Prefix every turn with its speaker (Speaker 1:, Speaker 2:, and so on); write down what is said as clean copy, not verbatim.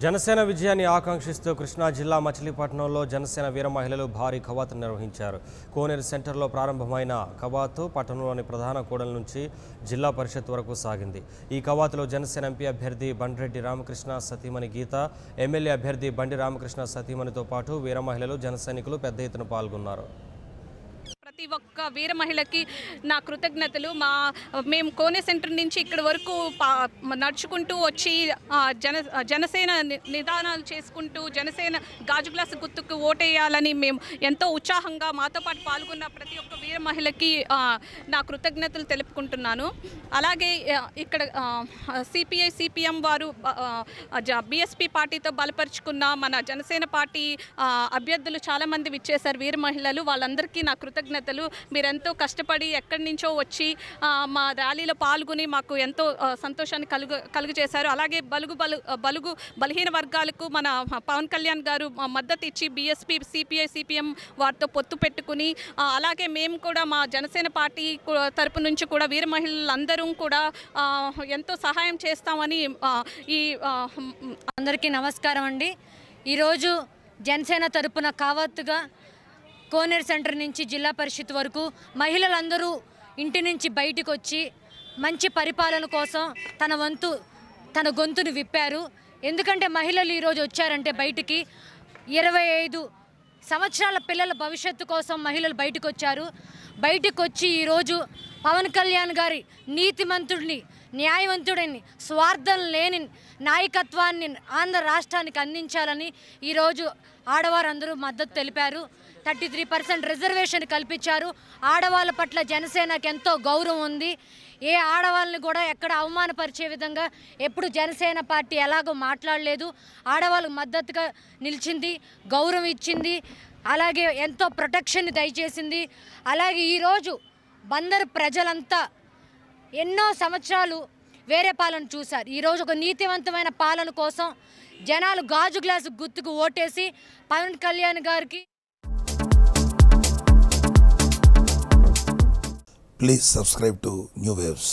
Speaker 1: జనసేన విజయాన్ని ఆకాంక్షిస్తూ కృష్ణా జిల్లా మచిలీపట్నంలో జనసేన వీర మహిళలు భారీ కవాతును నిర్వహించారు. కోనేరు సెంటర్లో ప్రారంభమైన కవాతు పట్టణంలోని ప్రధాన కూడలి నుంచి జిల్లా పరిషత్ వరకు సాగింది. ఈ కవాతులో జనసేన ఎంపీ అభ్యర్థి బండ్రెడ్డి రామకృష్ణ సతీమణి గీత, ఎమ్మెల్యే అభ్యర్థి బండి రామకృష్ణ సతీమణితో పాటు వీర మహిళలు జనసైనికులు పెద్ద ఎత్తున పాల్గొన్నారు.
Speaker 2: ప్రతి ఒక్క వీర మహిళకి నా కృతజ్ఞతలు. మేము కోనే సెంటర్ నుంచి ఇక్కడ వరకు నడుచుకుంటూ వచ్చి జనసేన నిదానాలు చేసుకుంటూ జనసేన గాజు గ్లాసు గుర్తుకు ఓటేయాలని మేము ఎంతో ఉత్సాహంగా మాతో పాటు పాల్గొన్న ప్రతి ఒక్క వీర మహిళకి నా కృతజ్ఞతలు తెలుపుకుంటున్నాను. అలాగే ఇక్కడ సిపిఐ సిపిఎం వారు బిఎస్పి పార్టీతో బలపరుచుకున్న మన జనసేన పార్టీ అభ్యర్థులు చాలామంది విచ్చేశారు. వీర మహిళలు వాళ్ళందరికీ నా కృతజ్ఞతలు. మీరెంతో కష్టపడి ఎక్కడి నుంచో వచ్చి మా ర్యాలీలో పాల్గొని మాకు ఎంతో సంతోషాన్ని కలుగజేశారు. అలాగే బలుగు బలహీన వర్గాలకు మన పవన్ కళ్యాణ్ గారు మద్దతు ఇచ్చి బిఎస్పి సిపిఐ సిపిఎం వారితో పొత్తు పెట్టుకుని అలాగే మేము కూడా మా జనసేన పార్టీ తరపు నుంచి కూడా వీర మహిళలందరూ కూడా ఎంతో సహాయం చేస్తామని
Speaker 3: అందరికీ నమస్కారం అండి. ఈరోజు జనసేన తరపున కావత్తుగా కోనేరు సెంటర్ నుంచి జిల్లా పరిషత్ వరకు మహిళలందరూ ఇంటి నుంచి బయటకు వచ్చి మంచి పరిపాలన కోసం తన గొంతును విప్పారు. ఎందుకంటే మహిళలు ఈరోజు వచ్చారంటే బయటికి 25 సంవత్సరాల పిల్లల భవిష్యత్తు కోసం మహిళలు బయటకు వచ్చారు. బయటకు వచ్చి ఈరోజు పవన్ కళ్యాణ్ గారి నీతిమంతుడిని, న్యాయవంతుడిని, స్వార్థం లేని నాయకత్వాన్ని ఆంధ్ర రాష్ట్రానికి అందించాలని ఈరోజు ఆడవారందరూ మద్దతు తెలిపారు. 33% రిజర్వేషన్ కల్పించారు. ఆడవాళ్ళ పట్ల జనసేనకు ఎంతో గౌరవం ఉంది. ఏ ఆడవాళ్ళని కూడా ఎక్కడ అవమానపరిచే విధంగా ఎప్పుడు జనసేన పార్టీ ఎలాగో మాట్లాడలేదు. ఆడవాళ్ళకు మద్దతుగా నిలిచింది, గౌరవం ఇచ్చింది, అలాగే ఎంతో ప్రొటెక్షన్ దయచేసింది. అలాగే ఈరోజు బందరు ప్రజలంతా ఎన్నో సంవత్సరాలు వేరే పాలన చూశారు. ఈరోజు ఒక నీతివంతమైన పాలన కోసం జనాలు గాజు గ్లాసు గుర్తుకు ఓటేసి పవన్ కళ్యాణ్ గారికి
Speaker 4: Please subscribe to New Waves.